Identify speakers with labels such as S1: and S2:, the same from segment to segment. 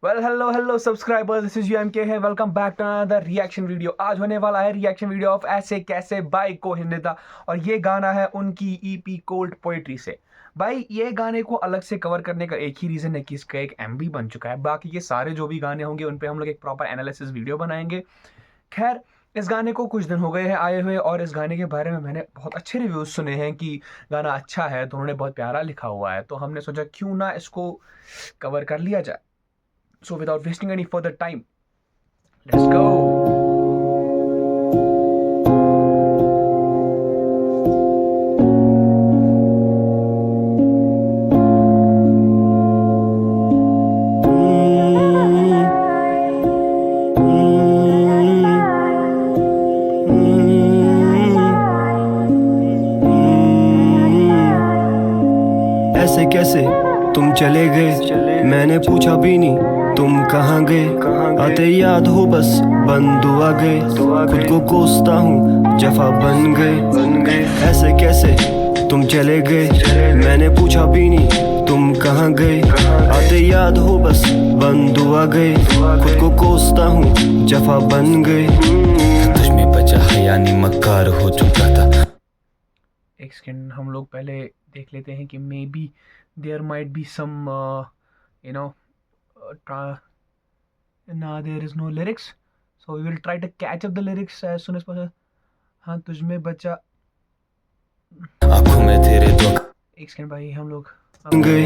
S1: Hello subscribers, this is UMK है। Welcome back to another reaction video. आज होने वाला है रिएक्शन वीडियो ऑफ ऐसे कैसे बाय कोहिनूर, और ये गाना है उनकी ईपी कोल्ड पोएट्री से। भाई ये गाने को अलग से कवर करने का एक ही रीज़न है कि इसका एक एमबी बन चुका है। बाकी ये सारे जो भी गाने होंगे उन पे हम लोग एक प्रॉपर एनालिसिस वीडियो बनाएंगे। खैर, इस गाने को कुछ दिन हो गए हैं आए हुए, और इस गाने के बारे में मैंने बहुत अच्छे रिव्यूज़ सुने हैं कि गाना अच्छा है, तो उन्होंने बहुत प्यारा लिखा हुआ है। तो हमने सोचा क्यों ना इसको कवर कर लिया जाए। So without wasting any further time, let's go.
S2: ऐसे कैसे तुम चले गए, मैंने पूछा भी नहीं तुम कहाँ गए। आते याद हो बस बन दुआ गए, खुद को कोसता हूँ जफा बन गए। ऐसे कैसे तुम चले गए, मैंने पूछा भी नहीं तुम कहाँ गए। आते याद हो बस बन दुआ गए, खुद को कोसता हूँ जफा बन गए। तुझ में बचा है यानी मक्कार हो चुका था।
S1: एक सेकेंड, हम लोग पहले देख लेते हैं कि maybe there might be some you know ना there is no lyrics, so we will try to catch up the lyrics as soon as possible. हाँ, तुझ में बचा।
S2: आंखों में तेरे दुख
S1: एक सेकेंड भाई, हम लोग
S2: गए।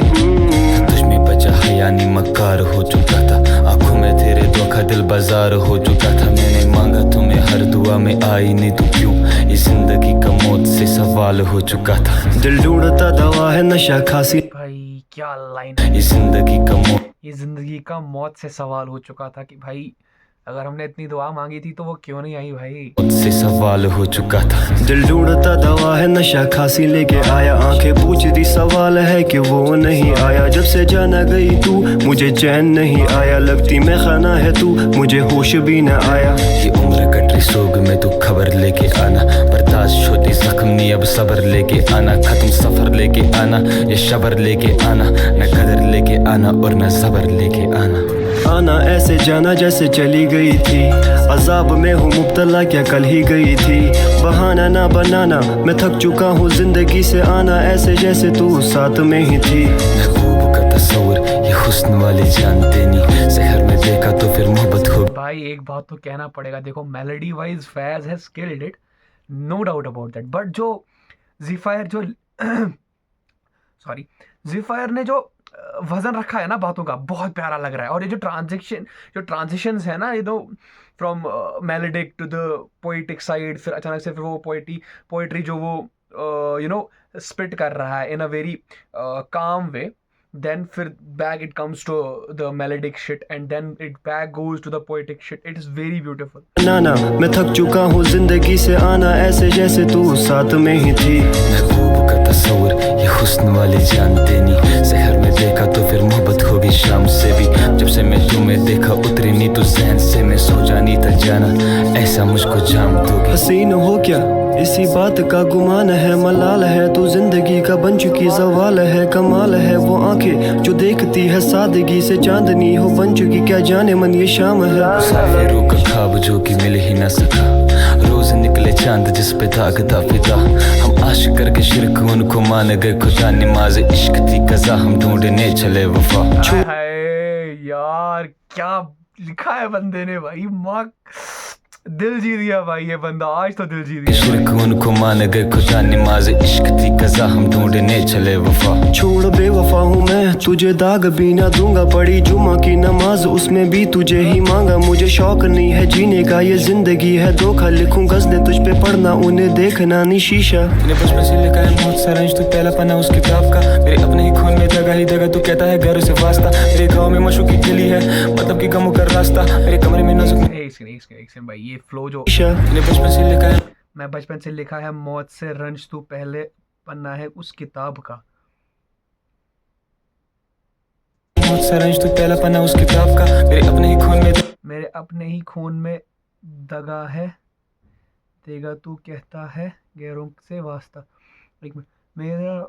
S2: तुझ में बचा है यानी मक्कार हो चुका था। आंखों में तेरे धोखा दिल बाजार हो चुका था। मैंने मांगा तुम्हें हर दुआ में आई नहीं तो क्यों, ये जिंदगी का मौत से सवाल हो चुका था। दिल ढूंढता दवा है नशा खासी,
S1: भाई क्या लाइन।
S2: ये जिंदगी का मौत,
S1: ये जिंदगी का मौत से सवाल हो चुका था कि भाई अगर हमने इतनी दुआ मांगी थी तो वो क्यों नहीं आई भाई।
S2: मौत से सवाल हो चुका था। दिल ढूंढता दवा है नशा खासी लेके आया, आंखें पूछती सवाल है कि वो नहीं आया। जब से जाना गई तू मुझे चैन नहीं आया, लगती मैं खाना है तू मुझे होश भी न आया। ये उम्र कटरी सोग में तू खबर लेके आना, बर्दाश्त होती जख्मी अब सबर लेके आना। खत्म सफर लेके आना, ये शबर लेके आना, न कदर लेके आना और न सबर लेके आना। आना ऐसे जाना जैसे चली गई थी, अजाब में हूँ मुब्तला क्या कल ही गई थी। बहाना ना बनाना मैं थक चुका हूँ जिंदगी से, आना ऐसे जैसे तू साथ में ही थी। महबूब का तस्वुर ये हुस्न वाली जानते नहीं, शहर में देखा तो फिर मोहब्बत हो।
S1: भाई एक बात तो कहना पड़ेगा, देखो melody wise Faiz has killed it, no doubt about that. But जो जीफायर जो सॉरी जीफायर ने जो वजन रखा है ना बातों का, बहुत प्यारा लग रहा है। और ये जो ट्रांजिशंस है ना, ये तो from melodic to the poetic side, फिर अचानक से फिर वो पोइट्री जो वो स्पिट कर रहा है इन a very calm way, then फिर back it comes to the melodic shit, and then it back goes to the poetic shit. It is very beautiful.
S2: नाना मैं थक चुका हूँ जिंदगी से, आना ऐसे जैसे तू साथ में ही थी। महबूब का तस्वुर ये हुस्न वाली जानते नहीं, शहर में देखा तो फिर मोहब्बत होगी शाम से भी। जब से मैं तुम्हें देखा उतरी नहीं तो जहन से, मैं सो जानी तक जाना ऐसा मुझको जाम दोगी। हसीन हो क्या इसी बात का गुमान है, मलाल है तू जिंदगी का बन चुकी सवाल है। कमाल है वो आंखें जो देखती है सादगी से, चांदनी हो बन चुकी क्या जाने मन ये शाम है। मुसाफिरों का ख्वाब जो कि मिल ही ना सका, रोज निकले चांद जिस पे ताकता फिदा। हम आशिक करके शिरक उनको मान गए खुदा, नमाज इश्क थी कज़ा हम ढूंढने चले वफा।
S1: हाय यार, क्या लिखा है बंदे ने भाई। माँ दिल जीत गया भाई ये बंदा, आज तो दिल जीत गया।
S2: शिरक उनको मान गए खुदा, नमाज इश्क थी कज़ा हम ढूंढने चले वफा। छोड़ बेवफा हूँ मैं तुझे दाग भी ना दूंगा, पड़ी जुमा की नमाज उसमें भी तुझे ही मांगा। मुझे शौक नहीं है जीने का ये जिंदगी है धोखा, लिखूं गज़लें तुझ पे पढ़ना उन्हें देखना नहीं शीशा। मैंने बचपन से लिखा है मौत सा रंज, तू पहला पन्ना उस किताब का, मेरे अपने ही खून में दगा ही दगा तू कहता है घर से वास्ता। मेरे गाँव में मशहूर की गली है मतलब की गमों का रास्ता, मेरे कमरे में नाजुक
S1: एक सेकंड भाई, ये फ्लो जो
S2: मैंने बचपन से लिखा है,
S1: मैं बचपन से लिखा है मौत से रंज, तू पहले पन्ना है उस किताब का।
S2: मौत सा रंज तू पहला पन्ना उस किताब का,
S1: मेरे अपने ही खून में दगा है देगा तू कहता है गैरों से वास्ता। एक मिनट, मेरा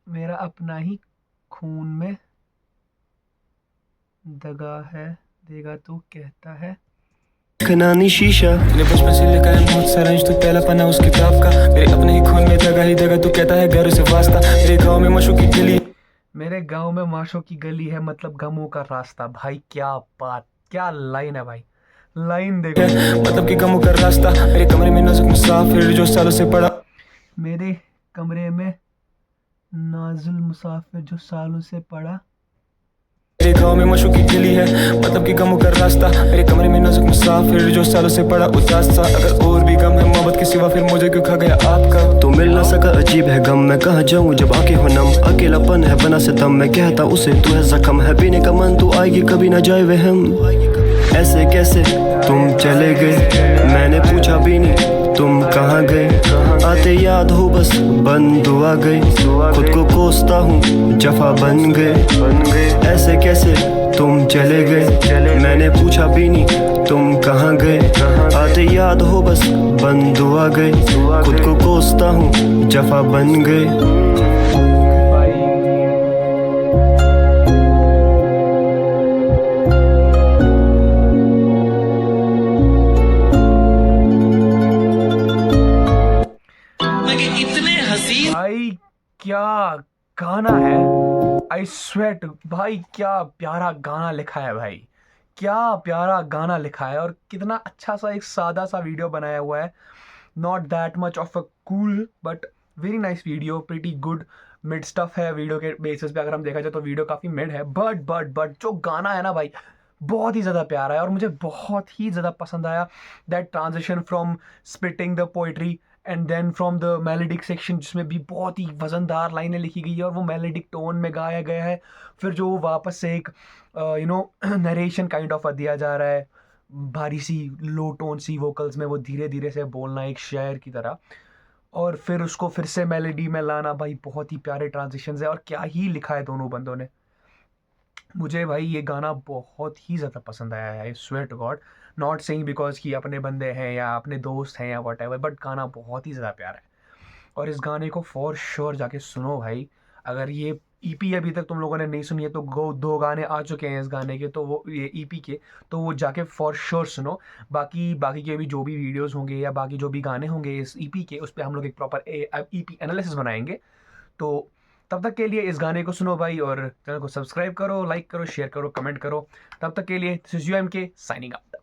S1: मेरा अपना ही खून में दगा है देगा तू कहता है।
S2: खनानी शीशा
S3: मैंने बचपन से लिखा है बहुत सारा इंच, तू पहला पन्ना उस किताब का। मेरे अपने ही खून में दगा ही दगा, तू कहता है घर से वास्ता। मेरे गांव में मशहूर की गली,
S1: मेरे गांव में माशों की गली है मतलब गमों का रास्ता। भाई क्या बात, क्या लाइन है भाई, लाइन देखो।
S3: मतलब कि गमों का रास्ता। मेरे कमरे में नाजुक मुसाफिर जो सालों से पड़ा,
S1: मेरे कमरे में नाजुल मुसाफिर जो सालों से पड़ा।
S3: मेरे गांव में मशहूर की गली है मतलब कि गमों का रास्ता। मेरे कमरे में नाजुक मुसाफिर जो सालों से पड़ा उदास सा। अगर और भी गम है मोहब्बत के सिवा, फिर मुझे क्यों खा गया आपका।
S2: तो मिल ना सका अजीब है गम, मैं कहाँ जाऊँ जब आके हो नम। अकेलापन है बना सितम, मैं कहता उसे तू है जख्म। है पीने का मन तू आएगी कभी ना जाए वहम। ऐसे कैसे तुम चले गए, मैंने पूछा भी नहीं तुम कहाँ गए। आते याद हो बस बंद दुआ गई, खुद को कोसता हूँ जफा बन गए। ऐसे कैसे तुम चले गए, मैंने पूछा भी नहीं तुम कहाँ गए। आते याद हो बस बंद दुआ गई, खुद को कोसता हूँ जफा बन गए।
S1: भाई क्या गाना है, आई स्वेट भाई क्या प्यारा गाना लिखा है भाई, क्या प्यारा गाना लिखा है। और कितना अच्छा सा एक सादा सा वीडियो बनाया हुआ है। Not that much of a cool but very nice video, pretty good mid stuff है वीडियो के बेसिस पे। अगर हम देखा जाए तो वीडियो काफ़ी मिड है, बट जो गाना है ना भाई बहुत ही ज़्यादा प्यारा है और मुझे बहुत ही ज़्यादा पसंद आया। That transition from spitting the poetry and then from the melodic section, जिसमें भी बहुत ही वज़नदार लाइनें लिखी गई है और वो मेलोडिक टोन में गाया गया है। फिर जो वापस से एक नरेशन काइंड ऑफ दिया जा रहा है, भारी सी लो टोन सी वोकल्स में वो धीरे धीरे से बोलना एक शायर की तरह, और फिर उसको फिर से मेलोडी में लाना। भाई बहुत ही प्यारे ट्रांजिशंस है और क्या ही लिखा है दोनों बंदों ने। मुझे भाई ये गाना बहुत ही ज़्यादा पसंद आया है, I swear to God. Not saying because कि अपने बंदे हैं या अपने दोस्त हैं या वट एवर, बट गाना बहुत ही ज़्यादा प्यारा है। और इस गाने को फॉर श्योर जाके सुनो भाई। अगर ये ईपी अभी तक तुम लोगों ने नहीं सुनी है तो दो गाने आ चुके हैं इस गाने के, तो वो ये ईपी के, तो वो जाके फॉर श्योर सुनो। बाकी के भी जो भी वीडियोस होंगे या बाकी जो भी गाने होंगे इस ईपी के, उस पर हम लोग एक प्रॉपर ईपी एनालिसिस बनाएंगे। तो तब तक के लिए इस गाने को सुनो भाई, और चैनल को सब्सक्राइब करो, लाइक करो, शेयर करो, कमेंट करो। तब तक के लिए दिस इज यूएमके साइनिंग आउट।